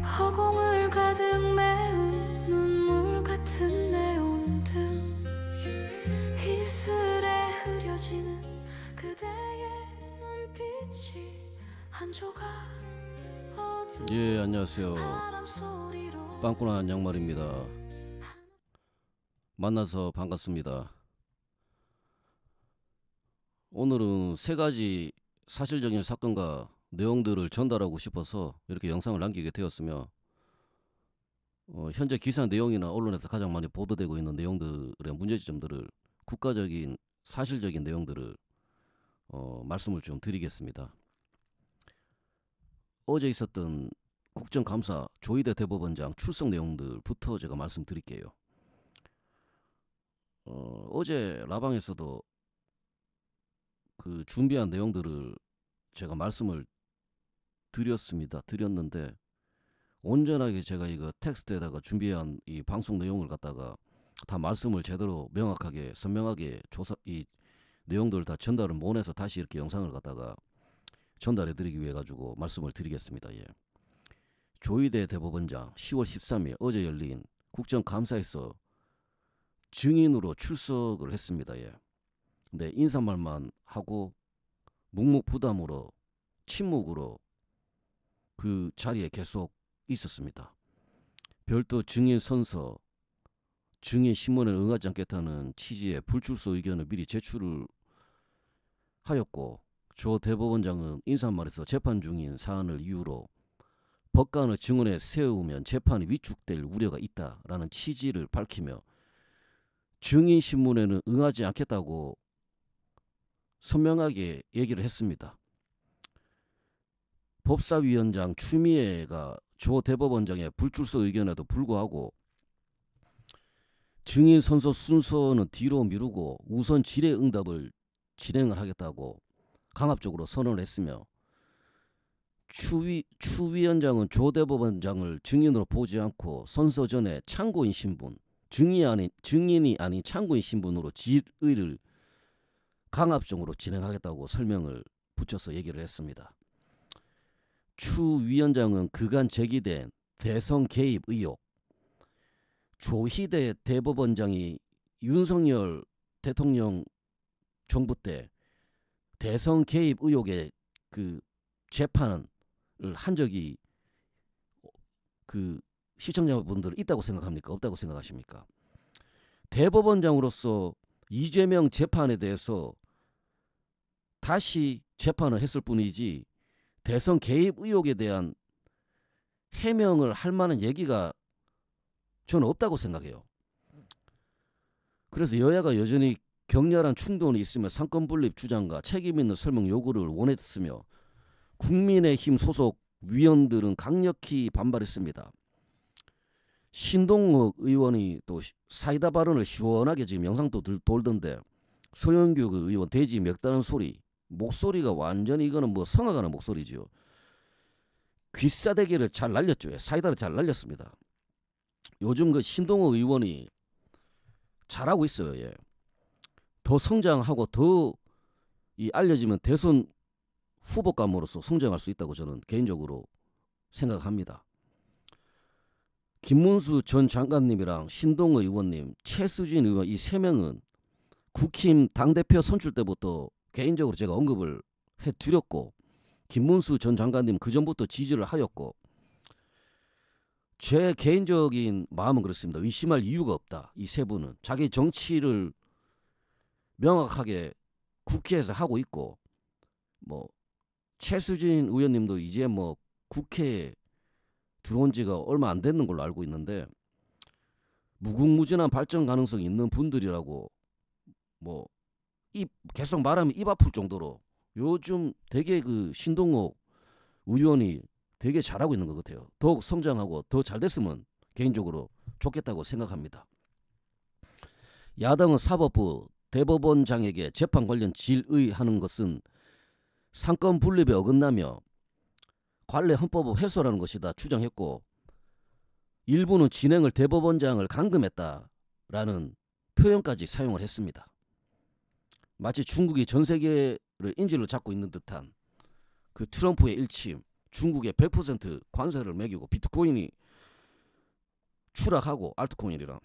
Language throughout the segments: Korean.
허공을 가득 메운 눈물 같은 네온등 이슬에 흐려지는 그대의 눈빛이 한 조각 어두운 예, 안녕하세요. 바람 소리로 빵꾸난 양말입니다. 만나서 반갑습니다. 오늘은 세 가지 사실적인 사건과 내용들을 전달하고 싶어서 이렇게 영상을 남기게 되었으며, 현재 기사 내용이나 언론에서 가장 많이 보도되고 있는 내용들의 문제점들을, 국가적인 사실적인 내용들을 말씀을 좀 드리겠습니다. 어제 있었던 국정감사 조희대 대법원장 출석 내용들부터 제가 말씀드릴게요. 어제 라방에서도 그 준비한 내용들을 제가 말씀을 드렸는데, 온전하게 제가 이거 텍스트에다가 준비한 이 방송 내용을 갖다가 다 말씀을 제대로 명확하게 선명하게 이 내용들을 다 전달을 못해서 다시 이렇게 영상을 갖다가 전달해 드리기 위해 가지고 말씀을 드리겠습니다. 예. 조희대 대법원장 10월 13일 어제 열린 국정감사에서 증인으로 출석을 했습니다. 예. 근데 인사말만 하고 묵묵부담으로 침묵으로 그 자리에 계속 있었습니다. 별도 증인 선서, 증인 신문에 응하지 않겠다는 취지의 불출석 의견을 미리 제출을 하였고, 조 대법원장은 인사말에서 재판 중인 사안을 이유로 법관의 증언에 세우면 재판이 위축될 우려가 있다라는 취지를 밝히며 증인 신문에는 응하지 않겠다고 선명하게 얘기를 했습니다. 법사위원장 추미애가 조 대법원장의 불출석 의견에도 불구하고 증인 선서 순서는 뒤로 미루고 우선 질의응답을 진행을 하겠다고 강압적으로 선언을 했으며, 추 위원장은 조 대법원장을 증인으로 보지 않고 선서 전에 참고인 신분, 증인이 아닌 참고인 신분으로 질의를 강압적으로 진행하겠다고 설명을 붙여서 얘기를 했습니다. 추 위원장은 그간 제기된 대선 개입 의혹, 조희대 대법원장이 윤석열 대통령 정부 때 대선 개입 의혹의 그 재판을 한 적이 그 시청자분들 있다고 생각합니까? 없다고 생각하십니까? 대법원장으로서 이재명 재판에 대해서 다시 재판을 했을 뿐이지 대선 개입 의혹에 대한 해명을 할 만한 얘기가 저는 없다고 생각해요. 그래서 여야가 여전히 격렬한 충돌이 있으며 상권 분립 주장과 책임 있는 설명 요구를 원했으며, 국민의힘 소속 위원들은 강력히 반발했습니다. 신동욱 의원이 또 사이다 발언을 시원하게 지금 영상도 돌던데, 서영교 그 의원 돼지 멱다는 소리, 목소리가 완전히 이거는 뭐 성악하는 목소리죠. 귀싸대기를 잘 날렸죠. 사이다를 잘 날렸습니다. 요즘 그 신동욱 의원이 잘하고 있어요. 예. 더 성장하고 더 알려지면 대선 후보감으로서 성장할 수 있다고 저는 개인적으로 생각합니다. 김문수 전 장관님이랑 신동욱 의원님, 최수진 의원 이 세 명은 국힘 당대표 선출 때부터 개인적으로 제가 언급을 해드렸고, 김문수 전 장관님 그전부터 지지를 하였고, 제 개인적인 마음은 그렇습니다. 의심할 이유가 없다. 이 세 분은 자기 정치를 명확하게 국회에서 하고 있고, 뭐 최수진 의원님도 이제 뭐 국회에 들어온 지가 얼마 안 됐는 걸로 알고 있는데, 무궁무진한 발전 가능성이 있는 분들이라고 뭐 계속 말하면 입 아플 정도로 요즘 되게 그 신동욱 의원이 되게 잘하고 있는 것 같아요. 더욱 성장하고 더 잘 됐으면 개인적으로 좋겠다고 생각합니다. 야당은 사법부 대법원장에게 재판 관련 질의하는 것은 상권 분립에 어긋나며 관례 헌법을 훼손하는 것이다 주장했고, 일부는 진행을 대법원장을 감금했다라는 표현까지 사용을 했습니다. 마치 중국이 전 세계를 인질로 잡고 있는 듯한 그 트럼프의 일침, 중국에 100% 관세를 매기고 비트코인이 추락하고 알트코인이랑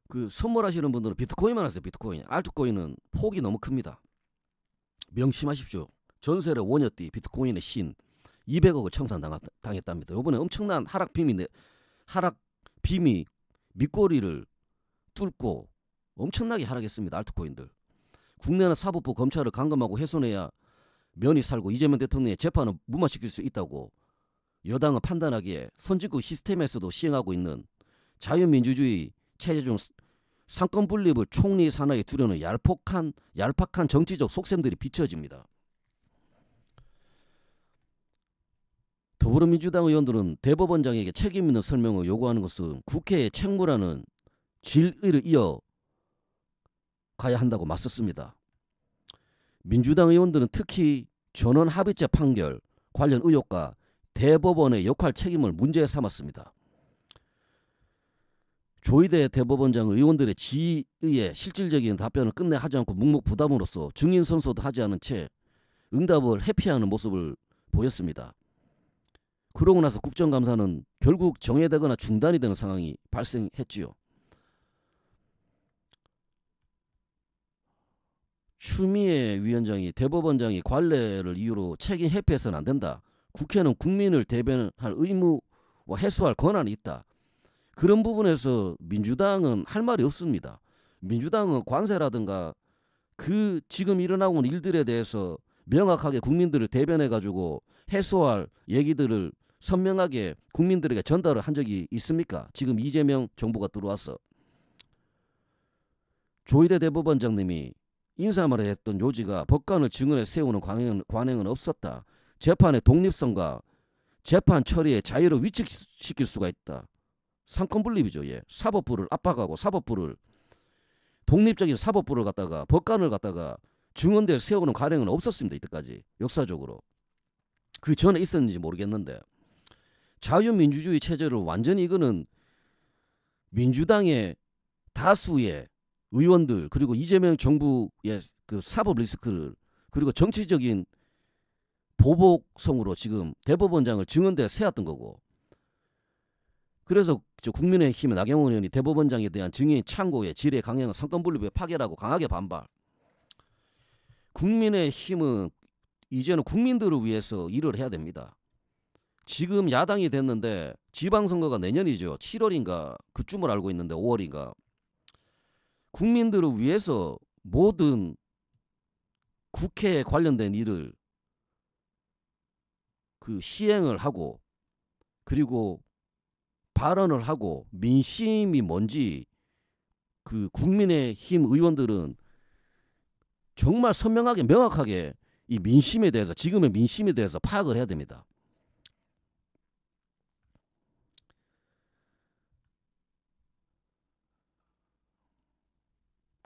그 선물하시는 분들은 비트코인만 하세요. 비트코인. 알트코인은 폭이 너무 큽니다. 명심하십시오. 전설의 원여띠 비트코인의 신 200억을 청산당했답니다. 이번에 엄청난 하락 빔이 밑꼬리를 뚫고 엄청나게 하락했습니다. 알트코인들. 국내나 사법부 검찰을 감금하고 훼손해야 면이 살고 이재명 대통령의 재판을 무마시킬 수 있다고 여당은 판단하기에 선진국 시스템에서도 시행하고 있는 자유민주주의 체제 중 상권 분립을 총리 산하에 두려는 얄팍한 정치적 속셈들이 비춰집니다. 더불어민주당 의원들은 대법원장에게 책임 있는 설명을 요구하는 것은 국회의 책무라는 질의를 이어 가야 한다고 맞섰습니다. 민주당 의원들은 특히 전원 합의체 판결 관련 의혹과 대법원의 역할 책임을 문제 삼았습니다. 조희대 대법원장 의원들의 지의에 실질적인 답변을 끝내 하지 않고 묵묵부담으로써 증인 선서도 하지 않은 채 응답을 회피하는 모습을 보였습니다. 그러고 나서 국정감사는 결국 정회되거나 중단이 되는 상황이 발생했지요. 추미애 위원장이 대법원장이 관례를 이유로 책임 회피해서는 안 된다. 국회는 국민을 대변할 의무와 해소할 권한이 있다. 그런 부분에서 민주당은 할 말이 없습니다. 민주당은 관세라든가 그 지금 일어나고 있는 일들에 대해서 명확하게 국민들을 대변해가지고 해소할 얘기들을 선명하게 국민들에게 전달을 한 적이 있습니까? 지금 이재명 정부가 들어와서. 조희대 대법원장님이 인사말을 했던 요지가 법관을 증언에 세우는 관행은 없었다. 재판의 독립성과 재판 처리의 자유를 위축시킬 수가 있다. 상권분립이죠. 예. 사법부를 압박하고 사법부를 독립적인 사법부를 갖다가 법관을 갖다가 증언대에 세우는 관행은 없었습니다. 이때까지 역사적으로. 그 전에 있었는지 모르겠는데 자유민주주의 체제를 완전히 이거는 민주당의 다수의 의원들 그리고 이재명 정부의 그 사법 리스크를 그리고 정치적인 보복성으로 지금 대법원장을 증언대에 세웠던 거고 그래서 국민의힘의 나경원 의원이 대법원장에 대한 증인 창고의 질의 강행은 상권분립의 파괴라고 강하게 반발. 국민의힘은 이제는 국민들을 위해서 일을 해야 됩니다. 지금 야당이 됐는데 지방선거가 내년이죠. 7월인가 그쯤을 알고 있는데 5월인가. 국민들을 위해서 모든 국회에 관련된 일을 그 시행을 하고 그리고 발언을 하고 민심이 뭔지 그 국민의힘 의원들은 정말 선명하게 명확하게 이 민심에 대해서 지금의 민심에 대해서 파악을 해야 됩니다.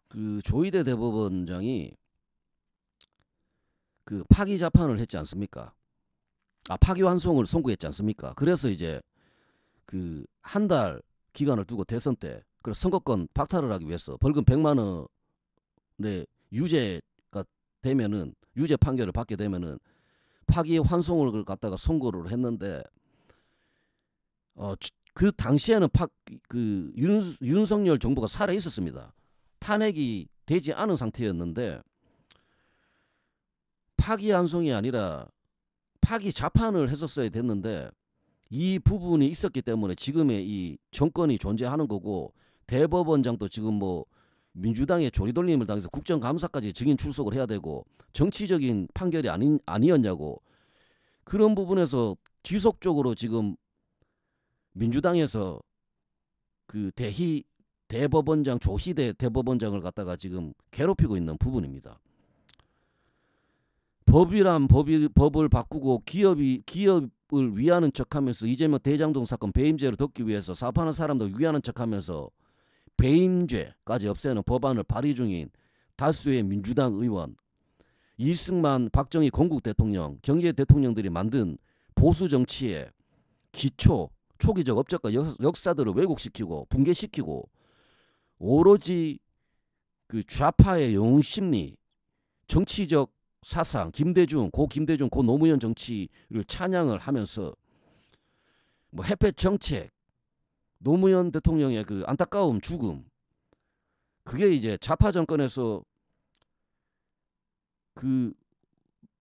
그 조희대 대법원장이 그 파기 재판을 했지 않습니까? 파기환송을 선고했지 않습니까? 그래서 이제 그 한 달 기간을 두고 대선 때 그 선거권 박탈을 하기 위해서 벌금 100만 원의 유죄가 되면은 유죄 판결을 받게 되면은 파기환송을 갖다가 선고를 했는데 그 당시에는 윤석열 정부가 살아 있었습니다. 탄핵이 되지 않은 상태였는데 파기환송이 아니라 파기 재판을 했었어야 됐는데 이 부분이 있었기 때문에 지금의 이 정권이 존재하는 거고 대법원장도 지금 뭐 민주당의 조리돌림을 당해서 국정감사까지 증인 출석을 해야 되고 정치적인 판결이 아니었냐고 그런 부분에서 지속적으로 지금 민주당에서 그 대법원장 조희대 대법원장을 갖다가 지금 괴롭히고 있는 부분입니다. 법이란 법을 바꾸고 기업을 위하는 척하면서 이재명 대장동 사건 배임죄를 덮기 위해서 사업하는 사람들 위하는 척하면서 배임죄까지 없애는 법안을 발의 중인 다수의 민주당 의원, 이승만, 박정희 건국 대통령, 경제 대통령들이 만든 보수 정치의 초기적 업적과 역사들을 왜곡시키고 붕괴시키고 오로지 그 좌파의 영웅심리, 정치적 사상, 김대중, 고 노무현 정치를 찬양을 하면서 뭐 햇볕 정책, 노무현 대통령의 그 안타까움, 죽음, 그게 이제 좌파 정권에서 그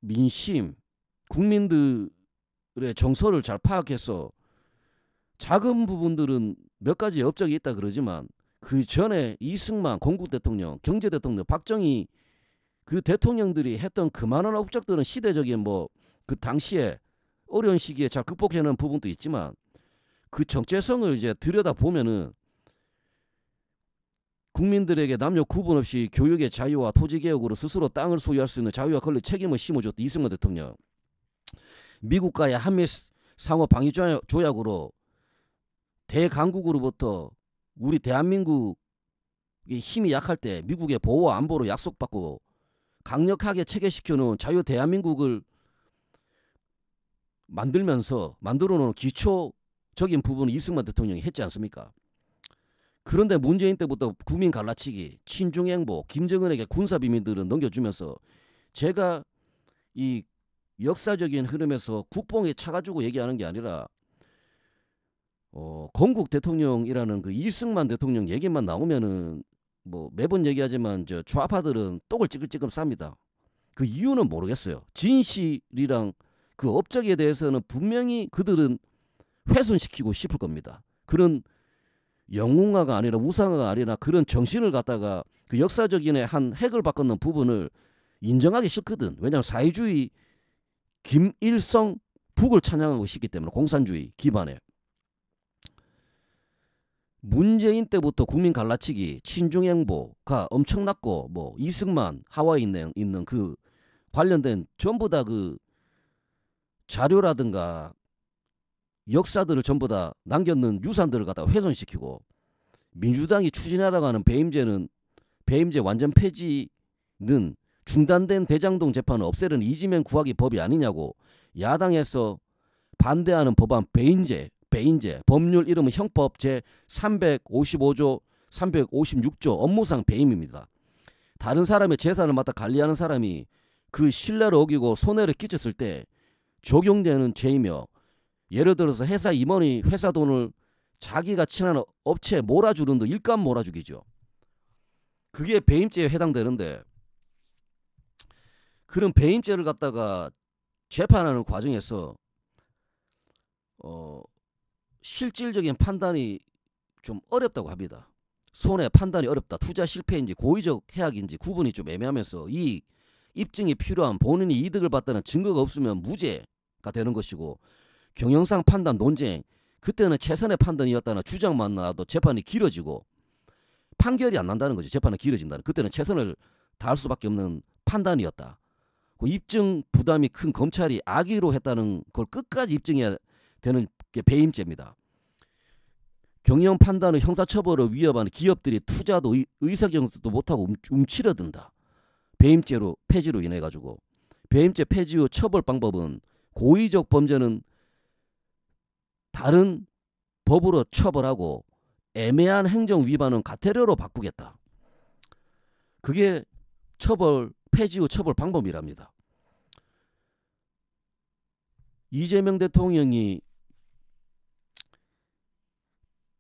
민심, 국민들의 정서를 잘 파악해서 작은 부분들은 몇 가지 업적이 있다 그러지만 그 전에 이승만 건국 대통령, 경제 대통령, 박정희 그 대통령들이 했던 그만한 업적들은 시대적인 뭐 그 당시에 어려운 시기에 잘 극복해낸 부분도 있지만 그 정체성을 이제 들여다 보면은 국민들에게 남녀 구분 없이 교육의 자유와 토지 개혁으로 스스로 땅을 소유할 수 있는 자유와 권리 책임을 심어줬던 이승만 대통령, 미국과의 한미 상호 방위 조약으로 대강국으로부터 우리 대한민국의 힘이 약할 때 미국의 보호와 안보로 약속받고 강력하게 체계시켜 놓은 자유 대한민국을 만들어 놓은 기초적인 부분을 이승만 대통령이 했지 않습니까? 그런데 문재인 때부터 국민 갈라치기, 친중행보, 김정은에게 군사비밀들을 넘겨주면서 제가 이 역사적인 흐름에서 국뽕에 차가지고 얘기하는 게 아니라 건국 대통령이라는 그 이승만 대통령 얘기만 나오면은 뭐 매번 얘기하지만 저 좌파들은 똥을 찌글찌글 쌉니다. 그 이유는 모르겠어요. 진실이랑 그 업적에 대해서는 분명히 그들은 훼손시키고 싶을 겁니다. 그런 영웅화가 아니라 우상화가 아니라 그런 정신을 갖다가 그 역사적인의 한 획을 바꾸는 부분을 인정하기 싫거든. 왜냐하면 사회주의 김일성 북을 찬양하고 있기 때문에 공산주의 기반에. 문재인 때부터 국민 갈라치기, 친중행보가 엄청났고 뭐 이승만 하와이 있는 그 관련된 전부 다 그 자료라든가 역사들을 전부 다 남겨놓은 유산들을 갖다가 훼손시키고 민주당이 추진하라고 하는 배임죄 완전 폐지는 중단된 대장동 재판을 없애려는 이재명 구하기 법이 아니냐고 야당에서 반대하는 법안 배임죄 법률 이름은 형법 제 355조 356조 업무상 배임입니다. 다른 사람의 재산을 맡아 관리하는 사람이 그 신뢰를 어기고 손해를 끼쳤을 때 적용되는 죄이며 예를 들어서 회사 임원이 회사 돈을 자기가 친한 업체에 몰아주는 도 일감 몰아주기죠. 그게 배임죄에 해당되는데 그런 배임죄를 갖다가 재판하는 과정에서 실질적인 판단이 좀 어렵다고 합니다. 손해 판단이 어렵다. 투자 실패인지 고의적 해악인지 구분이 좀 애매하면서 이익, 입증이 필요한 본인이 이득을 봤다는 증거가 없으면 무죄가 되는 것이고 경영상 판단 논쟁 그때는 최선의 판단이었다는 주장만 나와도 재판이 길어지고 판결이 안 난다는 거죠. 재판이 길어진다는. 그때는 최선을 다할 수밖에 없는 판단이었다. 그 입증 부담이 큰 검찰이 악의로 했다는 걸 끝까지 입증해야 되는 게 배임죄입니다. 경영 판단의 형사처벌을 위협하는 기업들이 투자도 의사결정도 못하고 움츠러든다. 배임죄로 폐지로 인해 가지고 배임죄 폐지 후 처벌 방법은 고의적 범죄는 다른 법으로 처벌하고 애매한 행정 위반은 과태료로 바꾸겠다. 그게 폐지 후 처벌 방법이랍니다. 이재명 대통령이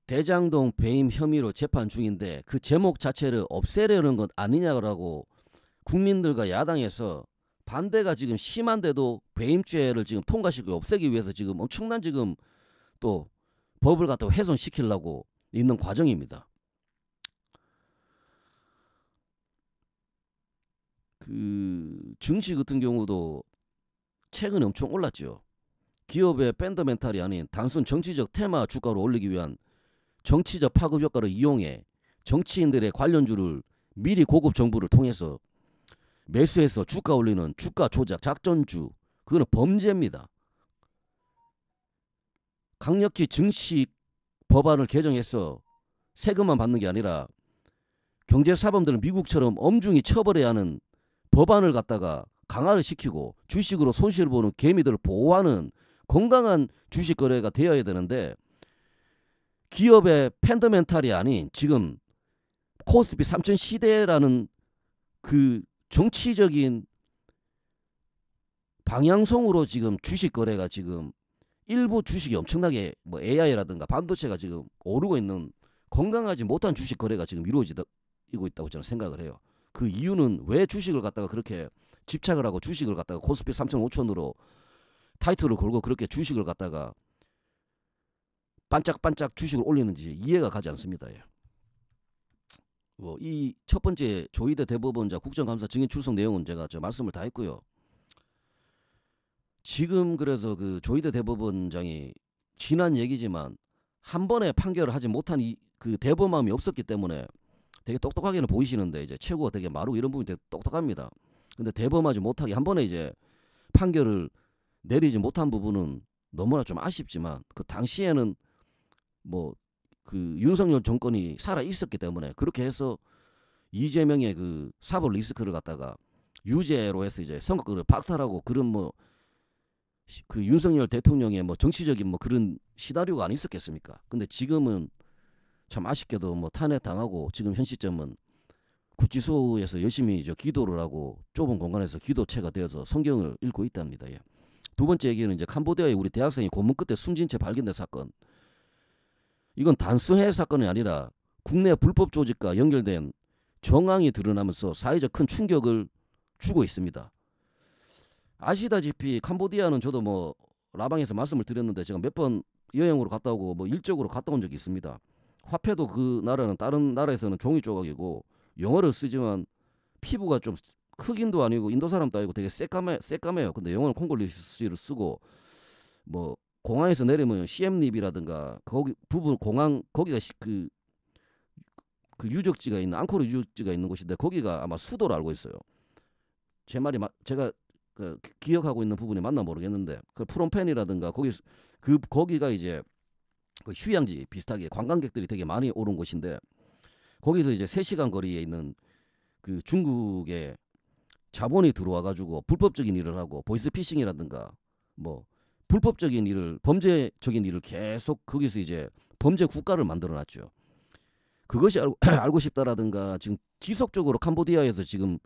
대장동 배임 혐의로 재판 중인데 그 제목 자체를 없애려는 것 아니냐라고 국민들과 야당에서 반대가 지금 심한데도 배임죄를 지금 통과시키고 없애기 위해서 지금 엄청난 지금 또 법을 갖다가 훼손시키려고 있는 과정입니다. 그 증시 같은 경우도 최근에 엄청 올랐죠. 기업의 펀더멘탈이 아닌 단순 정치적 테마 주가로 올리기 위한 정치적 파급 효과를 이용해 정치인들의 관련주를 미리 고급 정보를 통해서 매수해서 주가 올리는 주가 조작 작전주, 그거는 범죄입니다. 강력히 증시 법안을 개정해서 세금만 받는 게 아니라 경제사범들은 미국처럼 엄중히 처벌해야 하는 법안을 갖다가 강화를 시키고 주식으로 손실을 보는 개미들을 보호하는 건강한 주식 거래가 되어야 되는데 기업의 펀더멘탈이 아닌 지금 코스피 3000 시대라는 그 정치적인 방향성으로 지금 주식 거래가 지금 일부 주식이 엄청나게 뭐 AI라든가 반도체가 지금 오르고 있는 건강하지 못한 주식 거래가 지금 이루어지고 있다고 저는 생각을 해요. 그 이유는 왜 주식을 갖다가 그렇게 집착을 하고 주식을 갖다가 코스피 3,500으로 타이틀을 걸고 그렇게 주식을 갖다가 반짝반짝 주식을 올리는지 이해가 가지 않습니다. 예. 이 첫 번째 조희대 대법원장 국정감사 증인 출석 내용은 제가 말씀을 다 했고요. 지금 그래서 그 조희대 대법원장이 지난 얘기지만 한 번에 판결을 하지 못한 그 대범함이 없었기 때문에 되게 똑똑하게는 보이시는데 이제 최고가 되게 마르고 이런 부분이 되게 똑똑합니다. 근데 대범하지 못하게 한 번에 이제 판결을 내리지 못한 부분은 너무나 좀 아쉽지만 그 당시에는 뭐 그 윤석열 정권이 살아 있었기 때문에 그렇게 해서 이재명의 그 사법 리스크를 갖다가 유죄로 해서 이제 선거를 박탈하고 그런 뭐 그 윤석열 대통령의 뭐 정치적인 뭐 그런 시나리오가 안 있었겠습니까? 근데 지금은 참 아쉽게도 뭐 탄핵 당하고 지금 현 시점은 구치소에서 열심히 기도를 하고 좁은 공간에서 기도체가 되어서 성경을 읽고 있답니다. 예. 두 번째 얘기는 이제 캄보디아의 우리 대학생이 고문 끝에 숨진 채 발견된 사건. 이건 단순 해외 사건이 아니라 국내 불법 조직과 연결된 정황이 드러나면서 사회적 큰 충격을 주고 있습니다. 아시다시피 캄보디아는 저도 뭐 라방에서 말씀을 드렸는데 제가 몇 번 여행으로 갔다 오고 뭐 일적으로 갔다 온 적이 있습니다. 화폐도 그 나라는 다른 나라에서는 종이 조각이고 영어를 쓰지만 피부가 좀 흑인도 아니고 인도 사람도 아니고 되게 새까매요. 근데 영어는 콩글리시를 쓰고 뭐 공항에서 내리면 시엠립이라든가 거기 부분 공항 거기가 그 유적지가 있는 앙코르 유적지가 있는 곳인데 거기가 아마 수도로 알고 있어요. 제 말이 제가 그 기억하고 있는 부분이 맞나 모르겠는데 그 프롬펜이라든가 거기가 이제 그 휴양지 비슷하게 관광객들이 되게 많이 오는 곳인데 거기서 이제 3시간 거리에 있는 그 중국의 자본이 들어와 가지고 불법적인 일을 하고 보이스피싱이라든가 뭐 불법적인 일을 범죄적인 일을 계속 거기서 이제 범죄 국가를 만들어 놨죠. 그것이 알고 싶다라든가 지금 지속적으로 캄보디아에서 지금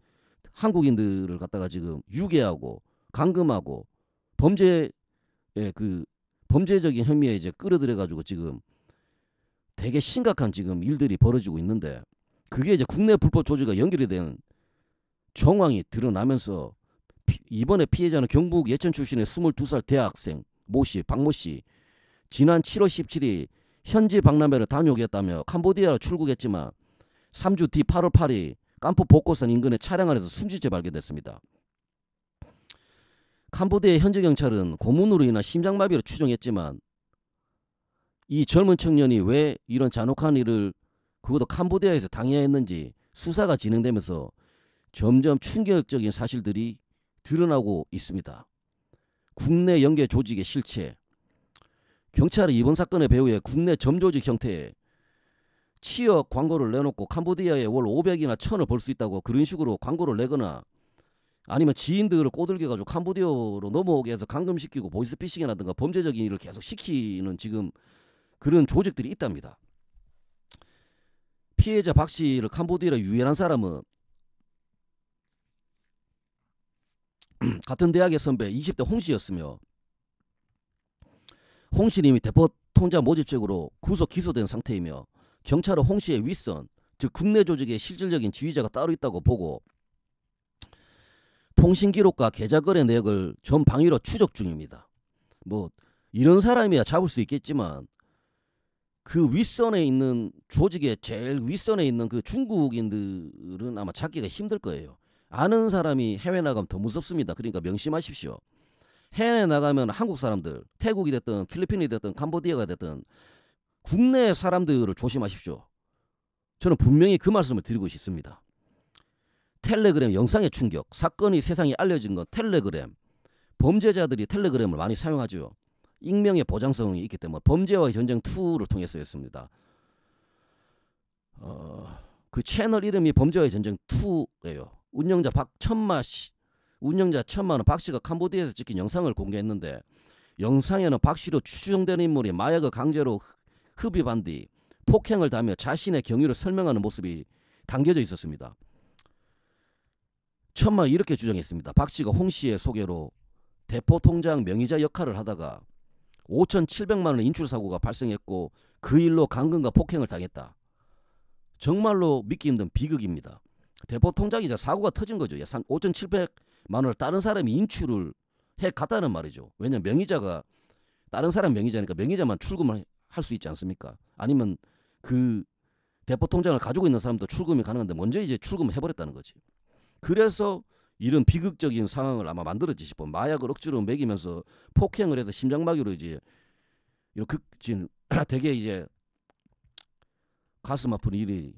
한국인들을 갖다가 지금 유괴하고 감금하고 범죄의 그 범죄적인 혐의에 이제 끌어들여 가지고 지금 되게 심각한 지금 일들이 벌어지고 있는데 그게 이제 국내 불법 조직과 연결이 된 정황이 드러나면서 이번에 피해자는 경북 예천 출신의 22살 대학생 박모 씨 지난 7월 17일 현지 박람회를 다녀오겠다며 캄보디아로 출국했지만 3주 뒤 8월 8일 깜포 복고산 인근의 차량 안에서 숨진 채 발견됐습니다. 캄보디아 현지 경찰은 고문으로 인한 심장마비로 추정했지만 이 젊은 청년이 왜 이런 잔혹한 일을 그것도 캄보디아에서 당해야 했는지 수사가 진행되면서 점점 충격적인 사실들이 드러나고 있습니다. 국내 연계 조직의 실체. 경찰은 이번 사건의 배후에 국내 점조직 형태의 취업 광고를 내놓고 캄보디아에 월 500이나 1000을 벌 수 있다고 그런 식으로 광고를 내거나 아니면 지인들을 꼬들겨가지고 캄보디아로 넘어오게 해서 감금시키고 보이스피싱이라든가 범죄적인 일을 계속 시키는 지금 그런 조직들이 있답니다. 피해자 박 씨를 캄보디아로 유연한 사람은 같은 대학의 선배 20대 홍 씨였으며 홍 씨는 이미 대포 통장 모집죄로 구속 기소된 상태이며 경찰은 홍 씨의 윗선 즉 국내 조직의 실질적인 지휘자가 따로 있다고 보고 통신 기록과 계좌 거래 내역을 전 방위로 추적 중입니다. 뭐 이런 사람이야 잡을 수 있겠지만 그 윗선에 있는 조직의 제일 윗선에 있는 그 중국인들은 아마 찾기가 힘들 거예요. 아는 사람이 해외 나가면 더 무섭습니다. 그러니까 명심하십시오. 해외 나가면 한국 사람들, 태국이 됐든 필리핀이 됐든 캄보디아가 됐든 국내 사람들을 조심하십시오. 저는 분명히 그 말씀을 드리고 싶습니다. 텔레그램 영상의 충격, 사건이 세상에 알려진 건 텔레그램. 범죄자들이 텔레그램을 많이 사용하죠. 익명의 보장성이 있기 때문에 범죄와 전쟁 2를 통해서였습니다. 그 채널 이름이 범죄와 전쟁 2예요. 운영자 천마는 박 씨가 캄보디아에서 찍힌 영상을 공개했는데 영상에는 박 씨로 추정되는 인물이 마약을 강제로 흡입한 뒤 폭행을 당하며 자신의 경위를 설명하는 모습이 담겨져 있었습니다. 천마 이렇게 주장했습니다. 박 씨가 홍 씨의 소개로 대포 통장 명의자 역할을 하다가 5,700만 원의 인출 사고가 발생했고 그 일로 강간과 폭행을 당했다. 정말로 믿기 힘든 비극입니다. 대포 통장이자 사고가 터진 거죠. 5,700만 원을 다른 사람이 인출을 해 갔다는 말이죠. 왜냐면 명의자가 다른 사람 명의자니까 명의자만 출금을 할 수 있지 않습니까? 아니면 그 대포 통장을 가지고 있는 사람도 출금이 가능한데 먼저 이제 출금을 해버렸다는 거지. 그래서 이런 비극적인 상황을 아마 만들었지 싶어. 마약을 억지로 먹이면서 폭행을 해서 심장마비로 이제 이런 되게 이제 가슴 아픈 일이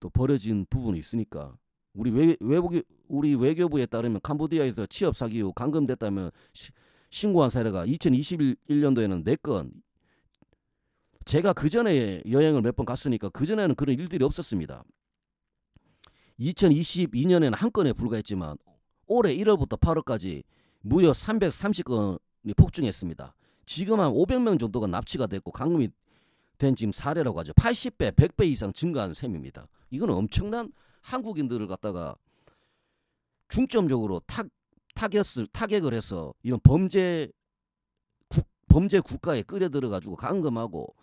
또 벌어진 부분이 있으니까 우리 외교부에 따르면 캄보디아에서 취업 사기 후 감금됐다면 신고한 사례가 2021년도에는 4건. 제가 그 전에 여행을 몇 번 갔으니까 그 전에는 그런 일들이 없었습니다. 2022년에는 1건에 불과했지만 올해 1월부터 8월까지 무려 330건이 폭증했습니다. 지금 한 500명 정도가 납치가 됐고 감금이 된 지금 사례라고 하죠. 80배, 100배 이상 증가한 셈입니다. 이건 엄청난 한국인들을 갖다가 중점적으로 타격을 해서 이런 범죄 국가에 끌어들여가지고 감금하고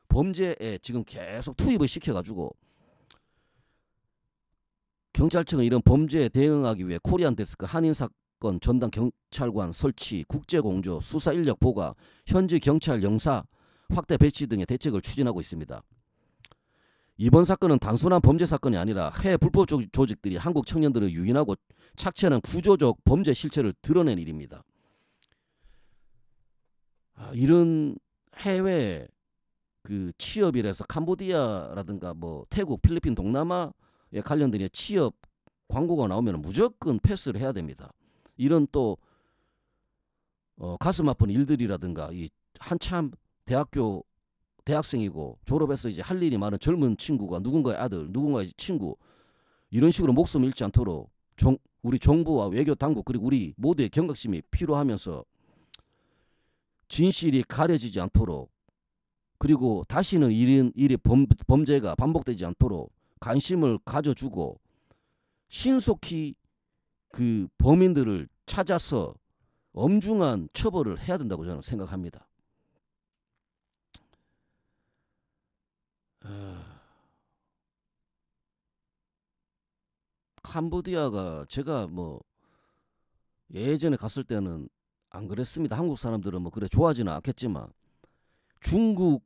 범죄에 지금 계속 투입을 시켜가지고 경찰청은 이런 범죄에 대응하기 위해 코리안 데스크 한인사건 전담 경찰관 설치, 국제공조, 수사 인력 보강, 현지 경찰 영사 확대 배치 등의 대책을 추진하고 있습니다. 이번 사건은 단순한 범죄 사건이 아니라 해외 불법 조직들이 한국 청년들을 유인하고 착취하는 구조적 범죄 실체를 드러낸 일입니다. 이런 해외 그 취업이라서 캄보디아라든가 뭐 태국, 필리핀, 동남아에 관련된 취업 광고가 나오면 무조건 패스를 해야 됩니다. 이런 또 가슴 아픈 일들이라든가 이 한참 대학생이고 졸업해서 이제 할 일이 많은 젊은 친구가 누군가의 아들, 누군가의 친구 이런 식으로 목숨 잃지 않도록 우리 정부와 외교 당국 그리고 우리 모두의 경각심이 필요하면서 진실이 가려지지 않도록 그리고 다시는 범죄가 반복되지 않도록 관심을 가져주고 신속히 그 범인들을 찾아서 엄중한 처벌을 해야 된다고 저는 생각합니다. 캄보디아가 제가 뭐 예전에 갔을 때는 안 그랬습니다. 한국 사람들은 뭐 그래 좋아하지는 않겠지만 중국인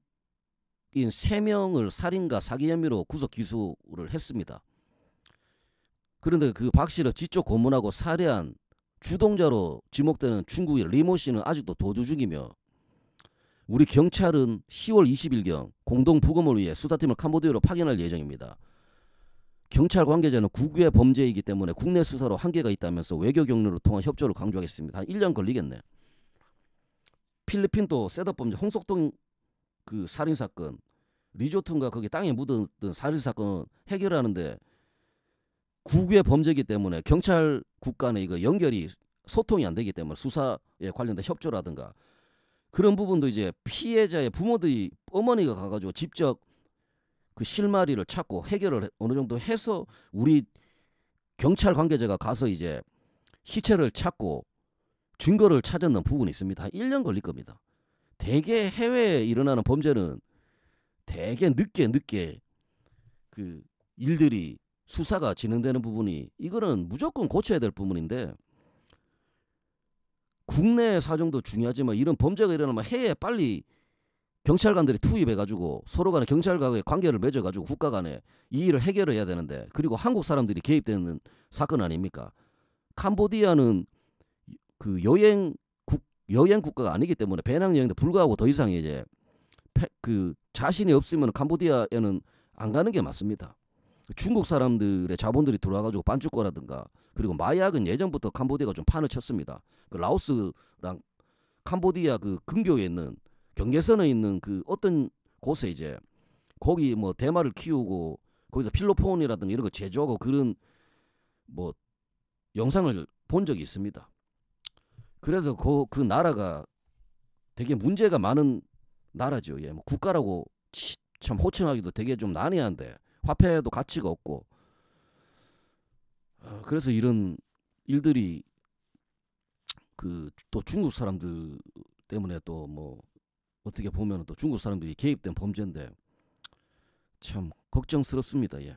3명을 살인과 사기 혐의로 구속 기소를 했습니다. 그런데 그 박 씨를 지적 고문하고 살해한 주동자로 지목되는 중국인 리모 씨는 아직도 도주 중이며 우리 경찰은 10월 20일경 공동 부검을 위해 수사팀을 캄보디아로 파견할 예정입니다. 경찰 관계자는 국외 범죄이기 때문에 국내 수사로 한계가 있다면서 외교 경로를 통한 협조를 강조하겠습니다. 한 1년 걸리겠네. 필리핀도 셋업 범죄 홍석동 그 살인 사건 리조트인가 거기 땅에 묻었던 살인 사건 해결하는데 국외 범죄이기 때문에 경찰국 간의 이거 연결이 소통이 안 되기 때문에 수사에 관련된 협조라든가 그런 부분도 이제 피해자의 부모들이 어머니가 가가지고 직접 그 실마리를 찾고 해결을 어느 정도 해서 우리 경찰 관계자가 가서 이제 시체를 찾고 증거를 찾아낸 부분이 있습니다. 한 1년 걸릴 겁니다. 대개 해외에 일어나는 범죄는 대개 늦게 그 일들이 수사가 진행되는 부분이 이거는 무조건 고쳐야 될 부분인데 국내 사정도 중요하지만 이런 범죄가 일어나면 해외에 빨리 경찰관들이 투입해가지고 서로 간에 경찰과의 관계를 맺어가지고 국가 간에 이 일을 해결해야 되는데 그리고 한국 사람들이 개입되는 사건 아닙니까? 캄보디아는 그 여행 국가가 아니기 때문에 배낭여행도 불구하고 더 이상 이제 그 자신이 없으면 캄보디아에는 안 가는 게 맞습니다. 중국 사람들의 자본들이 들어와가지고 반주거라든가 그리고 마약은 예전부터 캄보디아가 좀 판을 쳤습니다. 그 라오스랑 캄보디아 그 근교에 있는 경계선에 있는 그 어떤 곳에 이제 거기 뭐 대마를 키우고 거기서 필로폰이라든가 이런 거 제조하고 그런 뭐 영상을 본 적이 있습니다. 그래서 그 나라가 되게 문제가 많은 나라죠. 예, 뭐 국가라고 참 호칭하기도 되게 좀 난해한데 화폐도 가치가 없고 그래서 이런 일들이 그 또 중국 사람들 때문에 또 뭐 어떻게 보면 또 중국 사람들이 개입된 범죄인데 참 걱정스럽습니다. 예.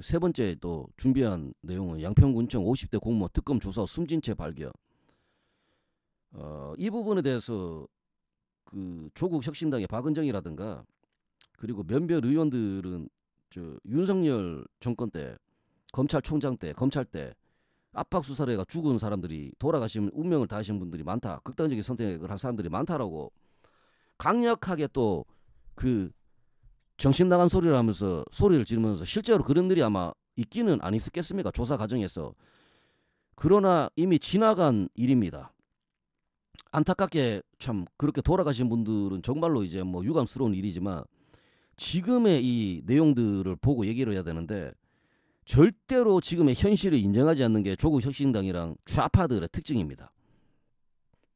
세 번째 또 준비한 내용은 양평군청 50대 공무원 특검 조사 숨진 채 발견. 이 부분에 대해서 그 조국 혁신당의 박은정이라든가 그리고 몇몇 의원들은 저 윤석열 정권 때 검찰총장 때 검찰 때 압박 수사를 해가 죽은 사람들이 돌아가신 운명을 다하신 분들이 많다. 극단적인 선택을 한 사람들이 많다라고 강력하게 또 그 정신 나간 소리를 하면서 소리를 지르면서 실제로 그런 일이 아마 있기는 안 있었겠습니까? 조사 과정에서. 그러나 이미 지나간 일입니다. 안타깝게 참 그렇게 돌아가신 분들은 정말로 이제 뭐 유감스러운 일이지만 지금의 이 내용들을 보고 얘기를 해야 되는데 절대로 지금의 현실을 인정하지 않는 게 조국 혁신당이랑 좌파들의 특징입니다.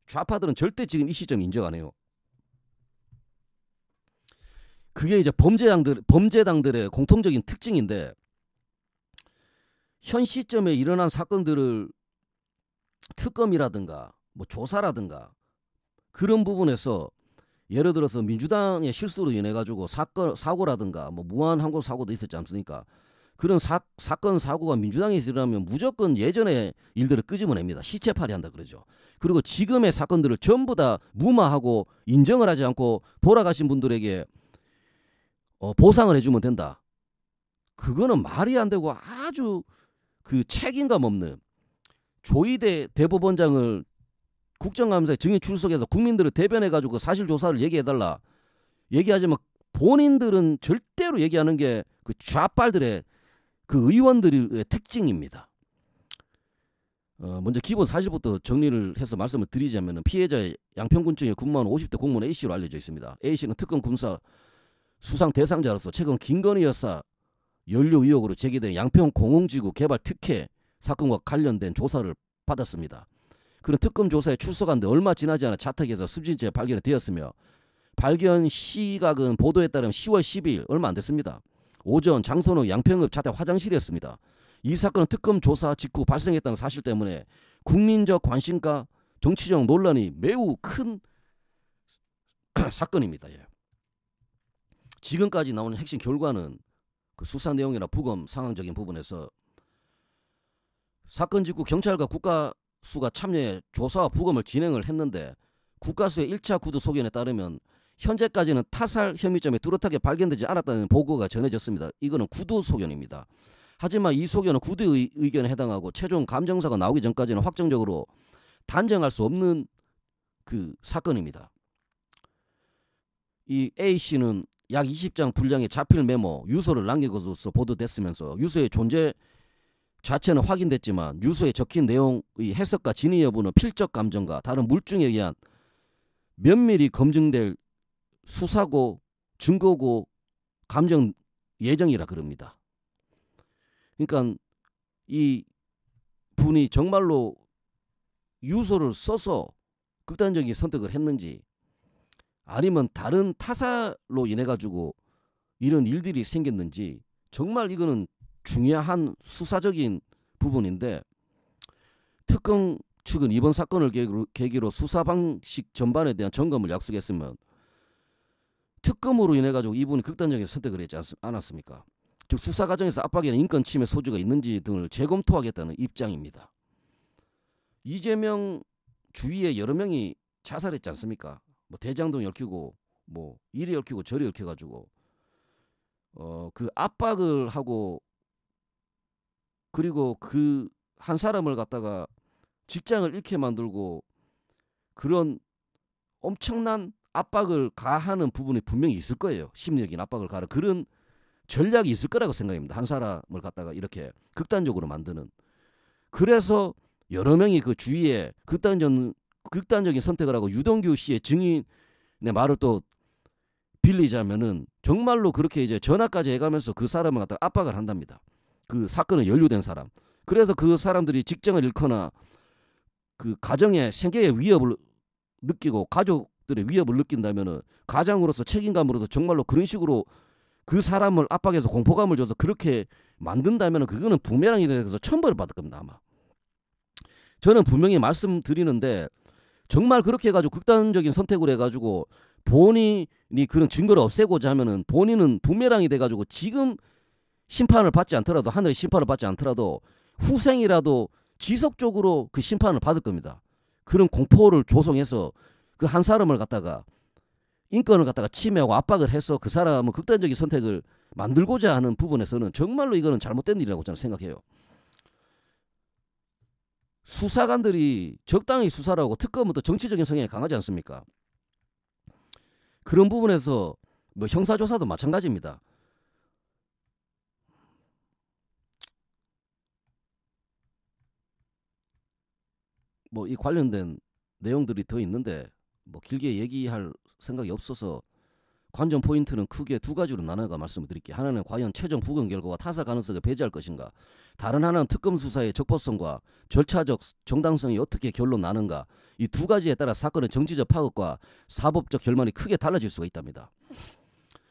좌파들은 절대 지금 이 시점 인정 안 해요. 그게 이제 범죄당들의 공통적인 특징인데 현 시점에 일어난 사건들을 특검이라든가 뭐 조사라든가 그런 부분에서 예를 들어서 민주당의 실수로 인해 가지고 사고라든가 뭐 무한항공 사고도 있었지 않습니까? 그런 사건 사고가 민주당에 일어나면 무조건 예전의 일들을 끄집어냅니다. 시체팔이 한다 그러죠. 그리고 지금의 사건들을 전부 다 무마하고 인정을 하지 않고 돌아가신 분들에게 보상을 해주면 된다. 그거는 말이 안 되고 아주 그 책임감 없는 조희대 대법원장을 국정감사에 증인 출석해서 국민들을 대변해가지고 사실 조사를 얘기해달라. 얘기하지만 본인들은 절대로 얘기하는 게 그 좌빨들의 그 의원들의 특징입니다. 먼저 기본 사실부터 정리를 해서 말씀을 드리자면 피해자의 양평군청의 군무원 50대 공무원 A씨로 알려져 있습니다. A씨는 특검 군사 수상 대상자로서 최근 김건희 여사 연루 의혹으로 제기된 양평 공흥지구 개발 특혜 사건과 관련된 조사를 받았습니다. 그런 특검 조사에 출석한데 얼마 지나지 않아 자택에서 숨진 채 발견이 되었으며 발견 시각은 보도에 따르면 10월 12일 얼마 안 됐습니다. 오전 장소는 양평읍 자택 화장실이었습니다. 이 사건은 특검 조사 직후 발생했다는 사실 때문에 국민적 관심과 정치적 논란이 매우 큰 사건입니다. 예. 지금까지 나오는 핵심 결과는 그 수사 내용이나 부검 상황적인 부분에서 사건 직후 경찰과 국가수가 참여해 조사와 부검을 진행을 했는데 국가수의 1차 구두 소견에 따르면 현재까지는 타살 혐의점이 뚜렷하게 발견되지 않았다는 보고가 전해졌습니다. 이거는 구두 소견입니다. 하지만 이 소견은 구두의 의견에 해당하고 최종 감정사가 나오기 전까지는 확정적으로 단정할 수 없는 그 사건입니다. 이 A씨는 약 20장 분량의 자필 메모, 유서를 남긴 것으로 보도됐으면서 유서의 존재 자체는 확인됐지만 유서에 적힌 내용의 해석과 진위 여부는 필적 감정과 다른 물증에 의한 면밀히 검증될 수사고 증거고 감정 예정이라 그럽니다. 그러니까 이 분이 정말로 유서를 써서 극단적인 선택을 했는지 아니면 다른 타살로 인해 가지고 이런 일들이 생겼는지 정말 이거는 중요한 수사적인 부분인데 특검 측은 이번 사건을 계기로 수사 방식 전반에 대한 점검을 약속했으면 특검으로 인해 가지고 이분이 극단적인 선택을 했지 않았습니까? 즉 수사 과정에서 압박이나 인권 침해 소지가 있는지 등을 재검토하겠다는 입장입니다. 이재명 주위에 여러 명이 자살했지 않습니까? 뭐 대장동 얽히고 뭐 이리 얽히고 저리 얽혀가지고 그 압박을 하고 그리고 그 한 사람을 갖다가 직장을 잃게 만들고 그런 엄청난 압박을 가하는 부분이 분명히 있을 거예요. 심리적인 압박을 가하는 그런 전략이 있을 거라고 생각합니다. 한 사람을 갖다가 이렇게 극단적으로 만드는. 그래서 여러 명이 그 주위에 극단적인 선택을 하고 유동규 씨의 증인의 말을 또 빌리자면은 정말로 그렇게 이제 전화까지 해가면서 그 사람을 갖다가 압박을 한답니다. 그 사건에 연루된 사람. 그래서 그 사람들이 직장을 잃거나 그 가정의 생계의 위협을 느끼고 가족들의 위협을 느낀다면은 가장으로서 책임감으로서 정말로 그런 식으로 그 사람을 압박해서 공포감을 줘서 그렇게 만든다면은 그거는 부메랑이 돼서 천벌을 받을 겁니다. 아마. 저는 분명히 말씀드리는데 정말 그렇게 해가지고 극단적인 선택을 해가지고 본인이 그런 증거를 없애고자 하면은 본인은 부메랑이 돼가지고 지금 심판을 받지 않더라도 하늘의 심판을 받지 않더라도 후생이라도 지속적으로 그 심판을 받을 겁니다. 그런 공포를 조성해서 그 한 사람을 갖다가 인권을 갖다가 침해하고 압박을 해서 그 사람은 극단적인 선택을 만들고자 하는 부분에서는 정말로 이거는 잘못된 일이라고 저는 생각해요. 수사관들이 적당히 수사를 하고 특검은 또 정치적인 성향이 강하지 않습니까? 그런 부분에서 뭐 형사조사도 마찬가지입니다. 뭐 이 관련된 내용들이 더 있는데 뭐 길게 얘기할 생각이 없어서 관전 포인트는 크게 두 가지로 나눠가 말씀을 드릴게요. 하나는 과연 최종 부검 결과가 타사 가능성을 배제할 것인가. 다른 하나는 특검 수사의 적법성과 절차적 정당성이 어떻게 결론 나는가. 이 두 가지에 따라 사건의 정치적 파급과 사법적 결말이 크게 달라질 수가 있답니다.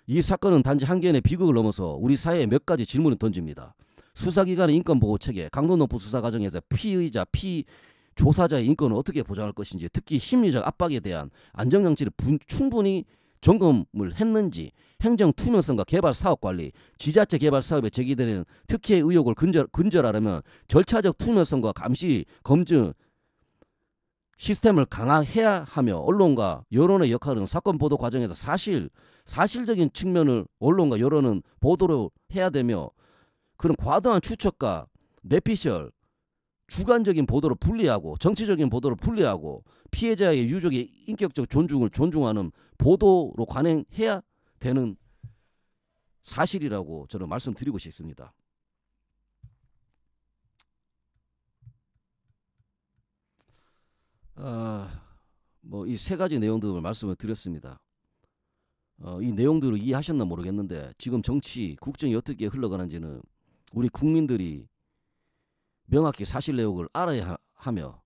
이 사건은 단지 한 개인의 비극을 넘어서 우리 사회에 몇 가지 질문을 던집니다. 수사기관의 인권보호체계, 강도 높은 수사 과정에서 피의자, 피조사자의 인권을 어떻게 보장할 것인지, 특히 심리적 압박에 대한 안정장치를 충분히 점검을 했는지, 행정 투명성과 개발 사업 관리, 지자체 개발 사업에 제기되는 특혜 의혹을 근절하려면 절차적 투명성과 감시, 검증 시스템을 강화해야 하며 언론과 여론의 역할은 사건 보도 과정에서 사실적인 측면을 언론과 여론은 보도를 해야 되며 그런 과도한 추측과 내피셜, 주관적인 보도를 분리하고 정치적인 보도를 분리하고 피해자의 유족의 인격적 존중을 존중하는 보도로 관행해야 되는 사실이라고 저는 말씀드리고 싶습니다. 뭐 이 세 가지 내용들을 말씀을 드렸습니다. 이 내용들을 이해하셨나 모르겠는데 지금 정치, 국정이 어떻게 흘러가는지는 우리 국민들이 명확히 사실 내용을 알아야 하며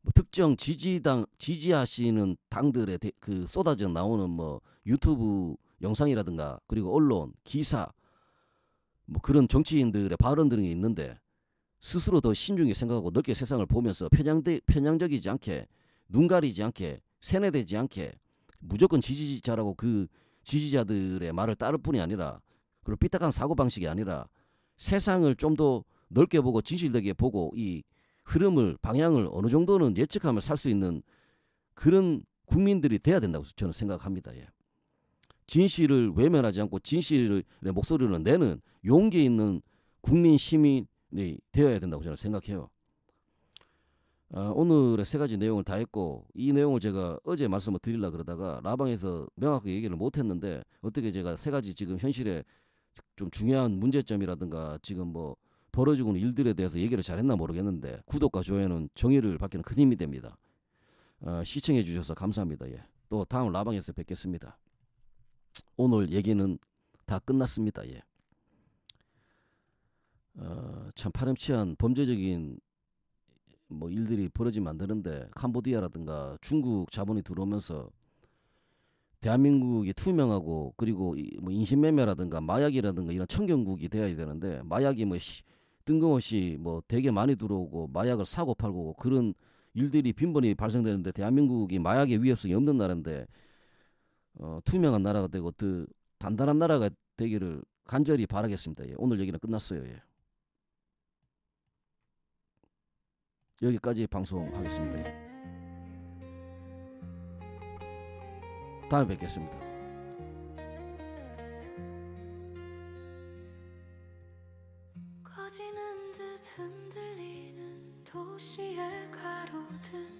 뭐 특정 지지하시는 당들의 그 쏟아져 나오는 뭐 유튜브 영상이라든가 그리고 언론, 기사 뭐 그런 정치인들의 발언들이 있는데 스스로 더 신중히 생각하고 넓게 세상을 보면서 편향적이지 않게 눈 가리지 않게 세뇌되지 않게 무조건 지지자라고 그 지지자들의 말을 따를 뿐이 아니라 그리고 삐딱한 사고방식이 아니라 세상을 좀 더 넓게 보고 진실되게 보고 이 흐름을 방향을 어느 정도는 예측하며 살 수 있는 그런 국민들이 돼야 된다고 저는 생각합니다. 예. 진실을 외면하지 않고 진실의 목소리를 내는 용기 있는 국민 시민이 되어야 된다고 저는 생각해요. 오늘의 세 가지 내용을 다 했고 이 내용을 제가 어제 말씀을 드리려고 그러다가 라방에서 명확하게 얘기를 못했는데 어떻게 제가 세 가지 지금 현실에 좀 중요한 문제점이라든가 지금 뭐 벌어지고 있는 일들에 대해서 얘기를 잘했나 모르겠는데 구독과 좋아요는 정의를 밝히는 큰 힘이 됩니다. 시청해 주셔서 감사합니다. 예. 또 다음 라방에서 뵙겠습니다. 오늘 얘기는 다 끝났습니다. 예. 참 파렴치한 범죄적인 뭐 일들이 벌어지면 안 되는데 캄보디아라든가 중국 자본이 들어오면서 대한민국이 투명하고 그리고 뭐 인신매매라든가 마약이라든가 이런 청정국이 되어야 되는데 마약이 뭐 뜬금없이 뭐 되게 많이 들어오고 마약을 사고 팔고 그런 일들이 빈번히 발생되는데 대한민국이 마약의 위협성이 없는 나라인데 투명한 나라가 되고 더 단단한 나라가 되기를 간절히 바라겠습니다. 예. 오늘 얘기는 끝났어요. 예. 여기까지 방송하겠습니다. 예. 다음에 뵙겠습니다. 꺼지는 듯 흔들리는 도시의 가로등